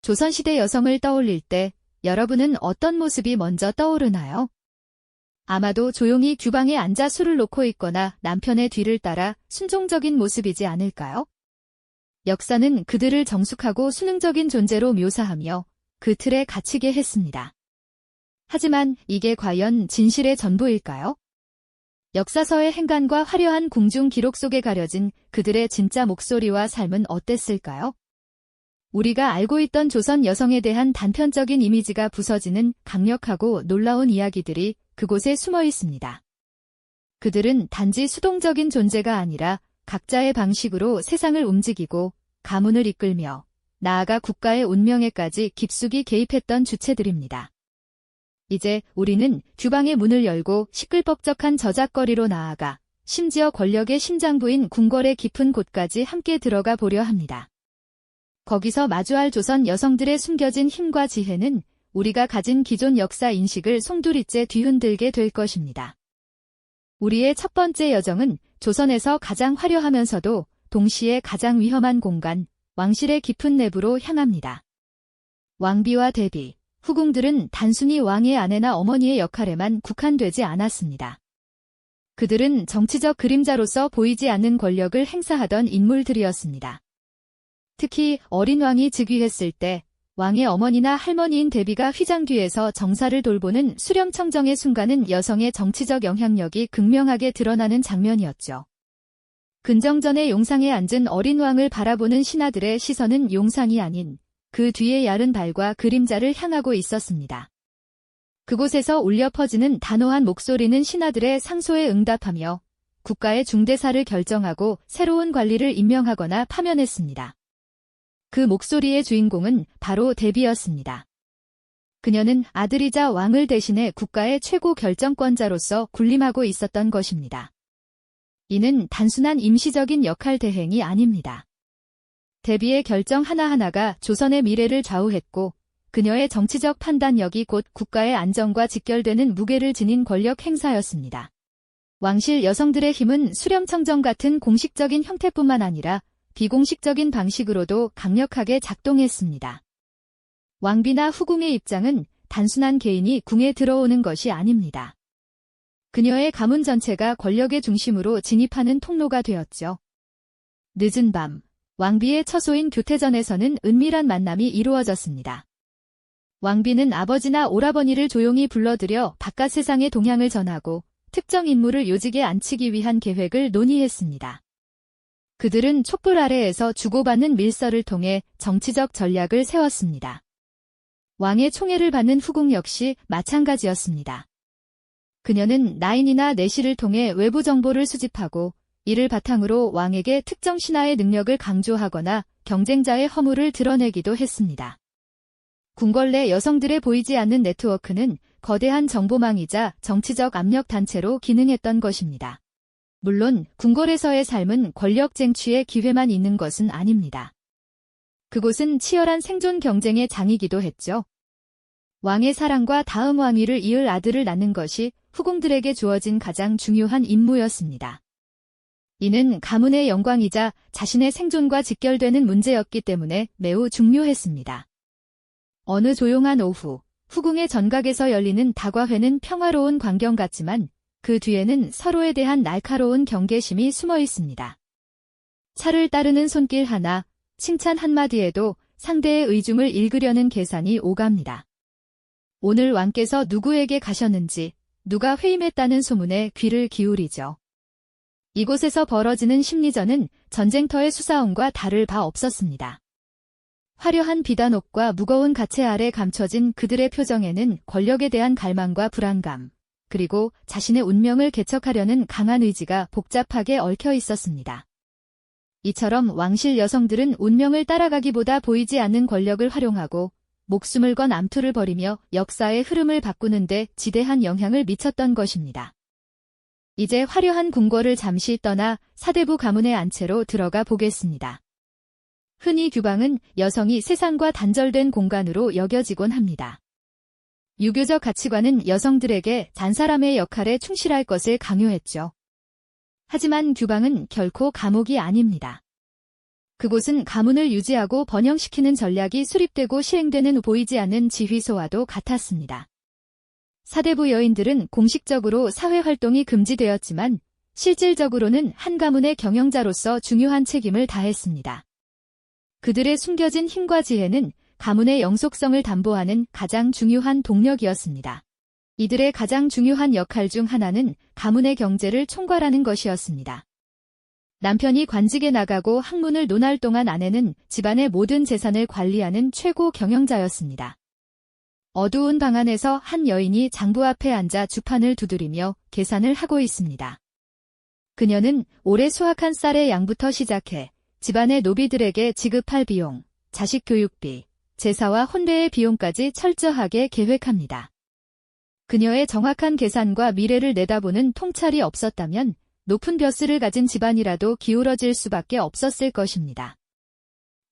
조선시대 여성을 떠올릴 때 여러분은 어떤 모습이 먼저 떠오르나요? 아마도 조용히 규방에 앉아 술을 놓고 있거나 남편의 뒤를 따라 순종적인 모습이지 않을까요? 역사는 그들을 정숙하고 수능적인 존재로 묘사하며 그 틀에 갇히게 했습니다. 하지만 이게 과연 진실의 전부일까요? 역사서의 행간과 화려한 궁중 기록 속에 가려진 그들의 진짜 목소리와 삶은 어땠을까요? 우리가 알고 있던 조선 여성에 대한 단편적인 이미지가 부서지는 강력하고 놀라운 이야기들이 그곳에 숨어 있습니다. 그들은 단지 수동적인 존재가 아니라 각자의 방식으로 세상을 움직이고 가문을 이끌며 나아가 국가의 운명에까지 깊숙이 개입했던 주체들입니다. 이제 우리는 규방의 문을 열고 시끌벅적한 저작거리로 나아가 심지어 권력의 심장부인 궁궐의 깊은 곳까지 함께 들어가 보려 합니다. 거기서 마주할 조선 여성들의 숨겨진 힘과 지혜는 우리가 가진 기존 역사 인식을 송두리째 뒤흔들게 될 것입니다. 우리의 첫 번째 여정은 조선에서 가장 화려하면서도 동시에 가장 위험한 공간, 왕실의 깊은 내부로 향합니다. 왕비와 대비, 후궁들은 단순히 왕의 아내나 어머니의 역할에만 국한되지 않았습니다. 그들은 정치적 그림자로서 보이지 않는 권력을 행사하던 인물들이었습니다. 특히 어린 왕이 즉위했을 때 왕의 어머니나 할머니인 대비가 휘장 뒤에서 정사를 돌보는 수렴청정의 순간은 여성의 정치적 영향력이 극명하게 드러나는 장면이었죠. 근정전의 용상에 앉은 어린 왕을 바라보는 신하들의 시선은 용상이 아닌 그 뒤의 야른 발과 그림자를 향하고 있었습니다. 그곳에서 울려 퍼지는 단호한 목소리는 신하들의 상소에 응답하며 국가의 중대사를 결정하고 새로운 관리를 임명하거나 파면했습니다. 그 목소리의 주인공은 바로 대비였습니다. 그녀는 아들이자 왕을 대신해 국가의 최고 결정권자로서 군림하고 있었던 것입니다. 이는 단순한 임시적인 역할 대행이 아닙니다. 대비의 결정 하나하나가 조선의 미래를 좌우했고 그녀의 정치적 판단력이 곧 국가의 안정과 직결되는 무게를 지닌 권력 행사였습니다. 왕실 여성들의 힘은 수렴청정 같은 공식적인 형태뿐만 아니라 비공식적인 방식으로도 강력하게 작동했습니다. 왕비나 후궁의 입장은 단순한 개인이 궁에 들어오는 것이 아닙니다. 그녀의 가문 전체가 권력의 중심으로 진입하는 통로가 되었죠. 늦은 밤, 왕비의 처소인 교태전에서는 은밀한 만남이 이루어졌습니다. 왕비는 아버지나 오라버니를 조용히 불러들여 바깥 세상의 동향을 전하고 특정 인물을 요직에 앉히기 위한 계획을 논의했습니다. 그들은 촛불 아래에서 주고받는 밀서를 통해 정치적 전략을 세웠습니다. 왕의 총애를 받는 후궁 역시 마찬가지였습니다. 그녀는 나인이나 내시를 통해 외부 정보를 수집하고 이를 바탕으로 왕에게 특정 신하의 능력을 강조하거나 경쟁자의 허물을 드러내기도 했습니다. 궁궐 내 여성들의 보이지 않는 네트워크는 거대한 정보망이자 정치적 압력 단체로 기능했던 것입니다. 물론 궁궐에서의 삶은 권력 쟁취의 기회만 있는 것은 아닙니다. 그곳은 치열한 생존 경쟁의 장이기도 했죠. 왕의 사랑과 다음 왕위를 이을 아들을 낳는 것이 후궁들에게 주어진 가장 중요한 임무였습니다. 이는 가문의 영광이자 자신의 생존과 직결되는 문제였기 때문에 매우 중요했습니다. 어느 조용한 오후, 후궁의 전각에서 열리는 다과회는 평화로운 광경 같지만 그 뒤에는 서로에 대한 날카로운 경계심이 숨어 있습니다. 차를 따르는 손길 하나, 칭찬 한마디에도 상대의 의중을 읽으려는 계산이 오갑니다. 오늘 왕께서 누구에게 가셨는지, 누가 회임했다는 소문에 귀를 기울이죠. 이곳에서 벌어지는 심리전은 전쟁터의 수싸움과 다를 바 없었습니다. 화려한 비단옷과 무거운 가채 아래 감춰진 그들의 표정에는 권력에 대한 갈망과 불안감, 그리고 자신의 운명을 개척하려는 강한 의지가 복잡하게 얽혀 있었습니다. 이처럼 왕실 여성들은 운명을 따라가기보다 보이지 않는 권력을 활용하고 목숨을 건 암투를 벌이며 역사의 흐름을 바꾸는 데 지대한 영향을 미쳤던 것입니다. 이제 화려한 궁궐을 잠시 떠나 사대부 가문의 안채로 들어가 보겠습니다. 흔히 규방은 여성이 세상과 단절된 공간으로 여겨지곤 합니다. 유교적 가치관은 여성들에게 단사람의 역할에 충실할 것을 강요했죠. 하지만 규방은 결코 감옥이 아닙니다. 그곳은 가문을 유지하고 번영시키는 전략이 수립되고 시행되는 보이지 않는 지휘소와도 같았습니다. 사대부 여인들은 공식적으로 사회활동이 금지되었지만 실질적으로는 한 가문의 경영자로서 중요한 책임을 다했습니다. 그들의 숨겨진 힘과 지혜는 가문의 영속성을 담보하는 가장 중요한 동력이었습니다. 이들의 가장 중요한 역할 중 하나는 가문의 경제를 총괄하는 것이었습니다. 남편이 관직에 나가고 학문을 논할 동안 아내는 집안의 모든 재산을 관리하는 최고 경영자였습니다. 어두운 방 안에서 한 여인이 장부 앞에 앉아 주판을 두드리며 계산을 하고 있습니다. 그녀는 올해 수확한 쌀의 양부터 시작해 집안의 노비들에게 지급할 비용, 자식 교육비, 제사와 혼례의 비용까지 철저하게 계획합니다. 그녀의 정확한 계산과 미래를 내다보는 통찰이 없었다면 높은 벼슬을 가진 집안이라도 기울어질 수밖에 없었을 것입니다.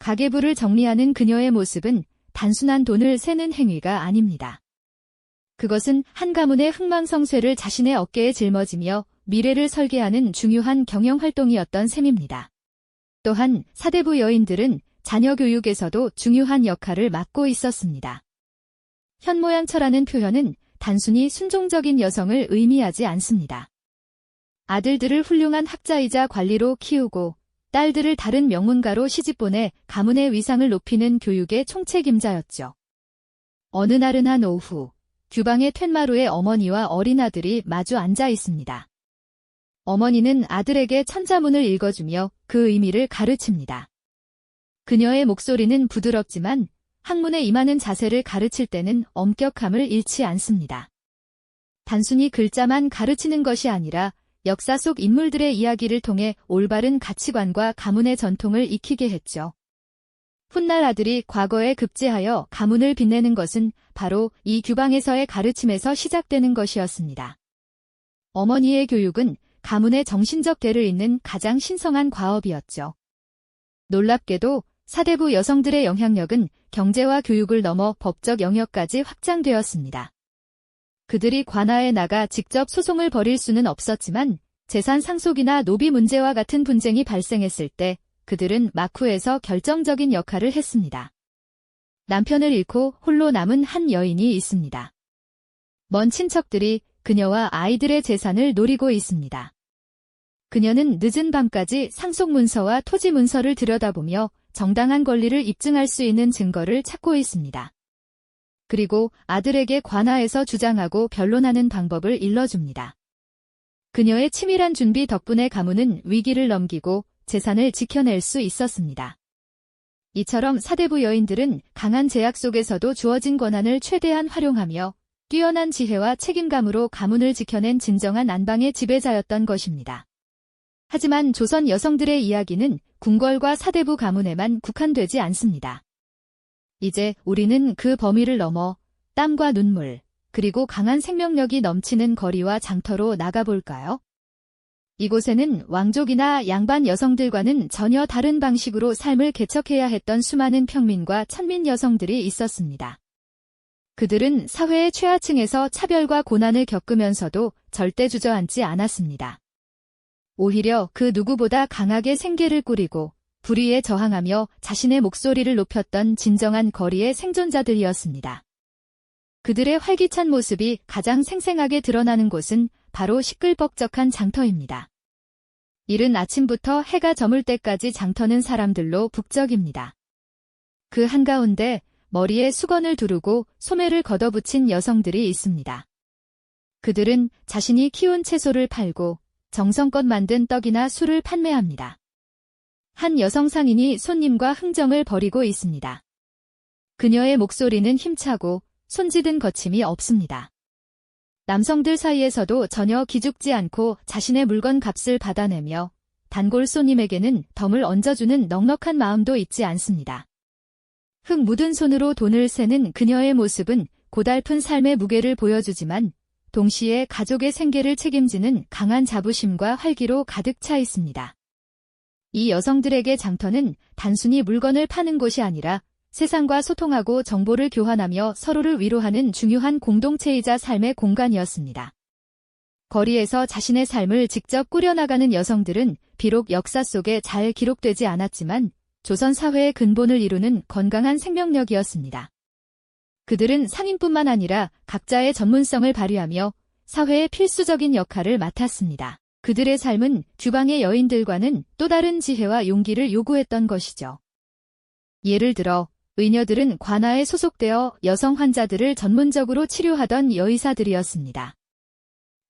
가계부를 정리하는 그녀의 모습은 단순한 돈을 세는 행위가 아닙니다. 그것은 한 가문의 흥망성쇠를 자신의 어깨에 짊어지며 미래를 설계하는 중요한 경영활동이었던 셈입니다. 또한 사대부 여인들은 자녀 교육에서도 중요한 역할을 맡고 있었습니다. 현모양처라는 표현은 단순히 순종적인 여성을 의미하지 않습니다. 아들들을 훌륭한 학자이자 관리로 키우고 딸들을 다른 명문가로 시집보내 가문의 위상을 높이는 교육의 총책임자였죠. 어느 날은 한 오후, 규방의 툇마루에 어머니와 어린아들이 마주 앉아 있습니다. 어머니는 아들에게 천자문을 읽어주며 그 의미를 가르칩니다. 그녀의 목소리는 부드럽지만 학문에 임하는 자세를 가르칠 때는 엄격함을 잃지 않습니다. 단순히 글자만 가르치는 것이 아니라 역사 속 인물들의 이야기를 통해 올바른 가치관과 가문의 전통을 익히게 했죠. 훗날 아들이 과거에 급제하여 가문을 빛내는 것은 바로 이 규방에서의 가르침에서 시작되는 것이었습니다. 어머니의 교육은 가문의 정신적 대를 잇는 가장 신성한 과업이었죠. 놀랍게도 사대부 여성들의 영향력은 경제와 교육을 넘어 법적 영역까지 확장되었습니다. 그들이 관아에 나가 직접 소송을 벌일 수는 없었지만 재산 상속이나 노비 문제와 같은 분쟁이 발생했을 때 그들은 막후에서 결정적인 역할을 했습니다. 남편을 잃고 홀로 남은 한 여인이 있습니다. 먼 친척들이 그녀와 아이들의 재산을 노리고 있습니다. 그녀는 늦은 밤까지 상속 문서와 토지 문서를 들여다보며 정당한 권리를 입증할 수 있는 증거를 찾고 있습니다. 그리고 아들에게 관아에서 주장하고 변론하는 방법을 일러줍니다. 그녀의 치밀한 준비 덕분에 가문은 위기를 넘기고 재산을 지켜낼 수 있었습니다. 이처럼 사대부 여인들은 강한 제약 속에서도 주어진 권한을 최대한 활용하며 뛰어난 지혜와 책임감으로 가문을 지켜낸 진정한 안방의 지배자였던 것입니다. 하지만 조선 여성들의 이야기는 궁궐과 사대부 가문에만 국한되지 않습니다. 이제 우리는 그 범위를 넘어 땀과 눈물, 그리고 강한 생명력이 넘치는 거리와 장터로 나가볼까요? 이곳에는 왕족이나 양반 여성들과는 전혀 다른 방식으로 삶을 개척해야 했던 수많은 평민과 천민 여성들이 있었습니다. 그들은 사회의 최하층에서 차별과 고난을 겪으면서도 절대 주저앉지 않았습니다. 오히려 그 누구보다 강하게 생계를 꾸리고 불의에 저항하며 자신의 목소리를 높였던 진정한 거리의 생존자들이었습니다. 그들의 활기찬 모습이 가장 생생하게 드러나는 곳은 바로 시끌벅적한 장터입니다. 이른 아침부터 해가 저물 때까지 장터는 사람들로 북적입니다. 그 한가운데 머리에 수건을 두르고 소매를 걷어붙인 여성들이 있습니다. 그들은 자신이 키운 채소를 팔고 정성껏 만든 떡이나 술을 판매합니다. 한 여성 상인이 손님과 흥정을 벌이고 있습니다. 그녀의 목소리는 힘차고 손짓은 거침이 없습니다. 남성들 사이에서도 전혀 기죽지 않고 자신의 물건 값을 받아내며 단골 손님에게는 덤을 얹어주는 넉넉한 마음도 잊지 않습니다. 흙 묻은 손으로 돈을 세는 그녀의 모습은 고달픈 삶의 무게를 보여주지만 동시에 가족의 생계를 책임지는 강한 자부심과 활기로 가득 차 있습니다. 이 여성들에게 장터는 단순히 물건을 파는 곳이 아니라 세상과 소통하고 정보를 교환하며 서로를 위로하는 중요한 공동체이자 삶의 공간이었습니다. 거리에서 자신의 삶을 직접 꾸려나가는 여성들은 비록 역사 속에 잘 기록되지 않았지만 조선 사회의 근본을 이루는 건강한 생명력이었습니다. 그들은 상인뿐만 아니라 각자의 전문성을 발휘하며 사회의 필수적인 역할을 맡았습니다. 그들의 삶은 주방의 여인들과는 또 다른 지혜와 용기를 요구했던 것이죠. 예를 들어 의녀들은 관아에 소속되어 여성 환자들을 전문적으로 치료하던 여의사들이었습니다.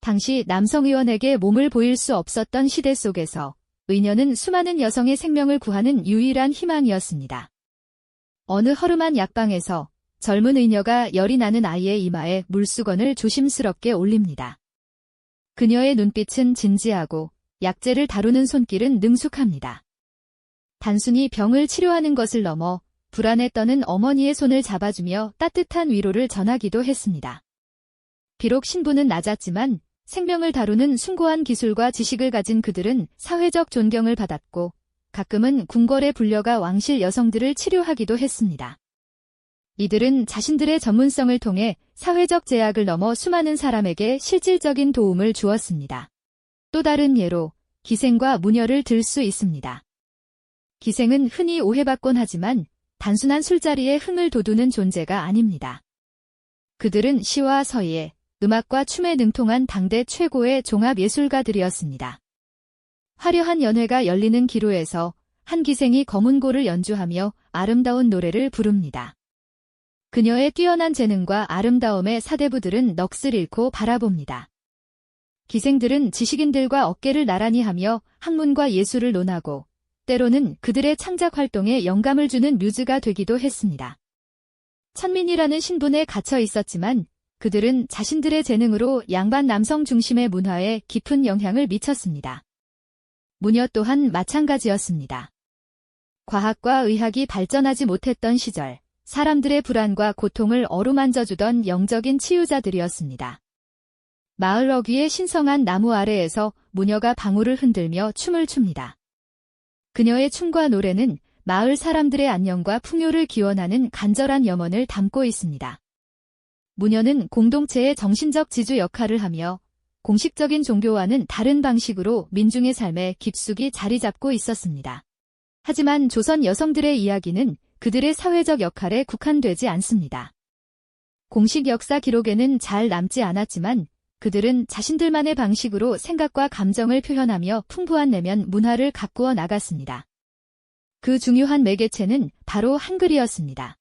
당시 남성 의원에게 몸을 보일 수 없었던 시대 속에서 의녀는 수많은 여성의 생명을 구하는 유일한 희망이었습니다. 어느 허름한 약방에서 젊은 의녀가 열이 나는 아이의 이마에 물수건을 조심스럽게 올립니다. 그녀의 눈빛은 진지하고 약재를 다루는 손길은 능숙합니다. 단순히 병을 치료하는 것을 넘어 불안에 떠는 어머니의 손을 잡아주며 따뜻한 위로를 전하기도 했습니다. 비록 신분은 낮았지만 생명을 다루는 숭고한 기술과 지식을 가진 그들은 사회적 존경을 받았고 가끔은 궁궐에 불려가 왕실 여성들을 치료하기도 했습니다. 이들은 자신들의 전문성을 통해 사회적 제약을 넘어 수많은 사람에게 실질적인 도움을 주었습니다. 또 다른 예로 기생과 무녀를 들 수 있습니다. 기생은 흔히 오해받곤 하지만 단순한 술자리에 흥을 돋우는 존재가 아닙니다. 그들은 시와 서예, 음악과 춤에 능통한 당대 최고의 종합예술가들이었습니다. 화려한 연회가 열리는 기로에서 한 기생이 검은고를 연주하며 아름다운 노래를 부릅니다. 그녀의 뛰어난 재능과 아름다움에 사대부들은 넋을 잃고 바라봅니다. 기생들은 지식인들과 어깨를 나란히 하며 학문과 예술을 논하고 때로는 그들의 창작 활동에 영감을 주는 뮤즈가 되기도 했습니다. 천민이라는 신분에 갇혀 있었지만 그들은 자신들의 재능으로 양반 남성 중심의 문화에 깊은 영향을 미쳤습니다. 무녀 또한 마찬가지였습니다. 과학과 의학이 발전하지 못했던 시절, 사람들의 불안과 고통을 어루만져주던 영적인 치유자들이었습니다. 마을 어귀의 신성한 나무 아래에서 무녀가 방울을 흔들며 춤을 춥니다. 그녀의 춤과 노래는 마을 사람들의 안녕과 풍요를 기원하는 간절한 염원을 담고 있습니다. 무녀는 공동체의 정신적 지주 역할을 하며 공식적인 종교와는 다른 방식으로 민중의 삶에 깊숙이 자리 잡고 있었습니다. 하지만 조선 여성들의 이야기는 그들의 사회적 역할에 국한되지 않습니다. 공식 역사 기록에는 잘 남지 않았지만 그들은 자신들만의 방식으로 생각과 감정을 표현하며 풍부한 내면 문화를 가꾸어 나갔습니다. 그 중요한 매개체는 바로 한글이었습니다.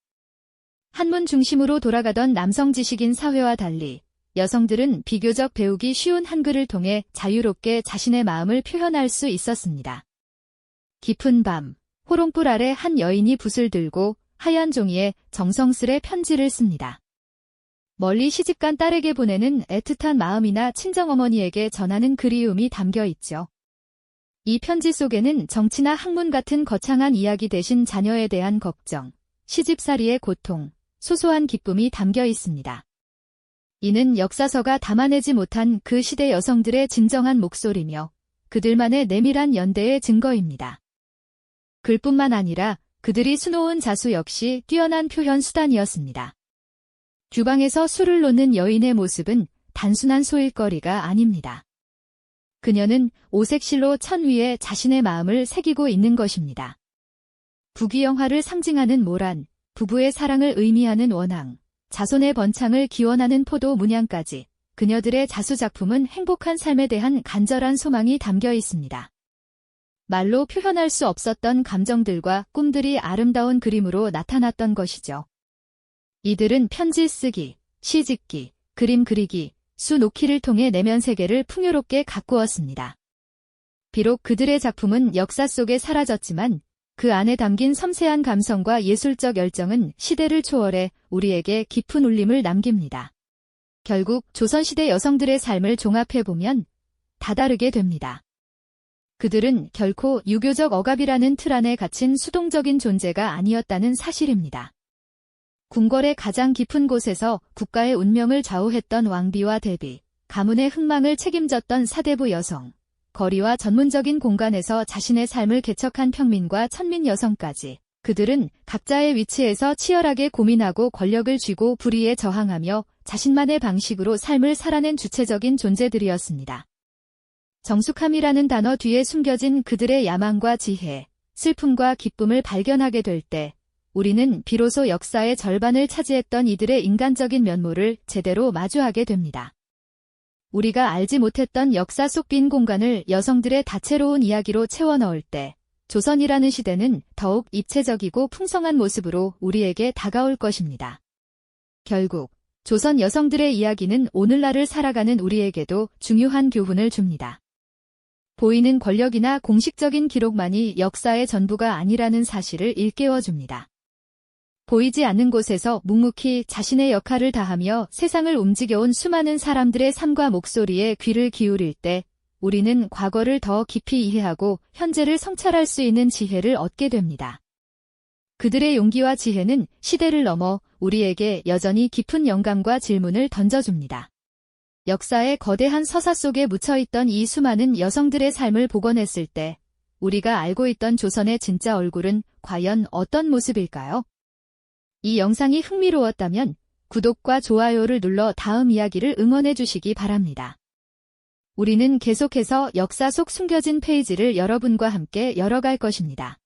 한문 중심으로 돌아가던 남성 지식인 사회와 달리 여성들은 비교적 배우기 쉬운 한글을 통해 자유롭게 자신의 마음을 표현할 수 있었습니다. 깊은 밤, 호롱불 아래 한 여인이 붓을 들고 하얀 종이에 정성스레 편지를 씁니다. 멀리 시집간 딸에게 보내는 애틋한 마음이나 친정어머니에게 전하는 그리움이 담겨 있죠. 이 편지 속에는 정치나 학문 같은 거창한 이야기 대신 자녀에 대한 걱정, 시집살이의 고통, 소소한 기쁨이 담겨 있습니다. 이는 역사서가 담아내지 못한 그 시대 여성들의 진정한 목소리며 그들만의 내밀한 연대의 증거입니다. 글뿐만 아니라 그들이 수놓은 자수 역시 뛰어난 표현 수단이었습니다. 주방에서 술을 놓는 여인의 모습은 단순한 소일거리가 아닙니다. 그녀는 오색실로 천 위에 자신의 마음을 새기고 있는 것입니다. 부귀영화를 상징하는 모란, 부부의 사랑을 의미하는 원앙, 자손의 번창을 기원하는 포도 문양까지 그녀들의 자수작품은 행복한 삶에 대한 간절한 소망이 담겨 있습니다. 말로 표현할 수 없었던 감정들과 꿈들이 아름다운 그림으로 나타났던 것이죠. 이들은 편지 쓰기, 시 짓기, 그림 그리기, 수 놓기를 통해 내면 세계를 풍요롭게 가꾸었습니다. 비록 그들의 작품은 역사 속에 사라졌지만 그 안에 담긴 섬세한 감성과 예술적 열정은 시대를 초월해 우리에게 깊은 울림을 남깁니다. 결국 조선시대 여성들의 삶을 종합해보면 다다르게 됩니다. 그들은 결코 유교적 억압이라는 틀 안에 갇힌 수동적인 존재가 아니었다는 사실입니다. 궁궐의 가장 깊은 곳에서 국가의 운명을 좌우했던 왕비와 대비, 가문의 흥망을 책임졌던 사대부 여성, 거리와 전문적인 공간에서 자신의 삶을 개척한 평민과 천민 여성까지 그들은 각자의 위치에서 치열하게 고민하고 권력을 쥐고 불의에 저항하며 자신만의 방식으로 삶을 살아낸 주체적인 존재들이었습니다. 정숙함이라는 단어 뒤에 숨겨진 그들의 야망과 지혜, 슬픔과 기쁨을 발견하게 될 때, 우리는 비로소 역사의 절반을 차지했던 이들의 인간적인 면모를 제대로 마주하게 됩니다. 우리가 알지 못했던 역사 속 빈 공간을 여성들의 다채로운 이야기로 채워 넣을 때, 조선이라는 시대는 더욱 입체적이고 풍성한 모습으로 우리에게 다가올 것입니다. 결국, 조선 여성들의 이야기는 오늘날을 살아가는 우리에게도 중요한 교훈을 줍니다. 보이는 권력이나 공식적인 기록만이 역사의 전부가 아니라는 사실을 일깨워줍니다. 보이지 않는 곳에서 묵묵히 자신의 역할을 다하며 세상을 움직여온 수많은 사람들의 삶과 목소리에 귀를 기울일 때 우리는 과거를 더 깊이 이해하고 현재를 성찰할 수 있는 지혜를 얻게 됩니다. 그들의 용기와 지혜는 시대를 넘어 우리에게 여전히 깊은 영감과 질문을 던져줍니다. 역사의 거대한 서사 속에 묻혀있던 이 수많은 여성들의 삶을 복원했을 때 우리가 알고 있던 조선의 진짜 얼굴은 과연 어떤 모습일까요? 이 영상이 흥미로웠다면 구독과 좋아요를 눌러 다음 이야기를 응원해 주시기 바랍니다. 우리는 계속해서 역사 속 숨겨진 페이지를 여러분과 함께 열어갈 것입니다.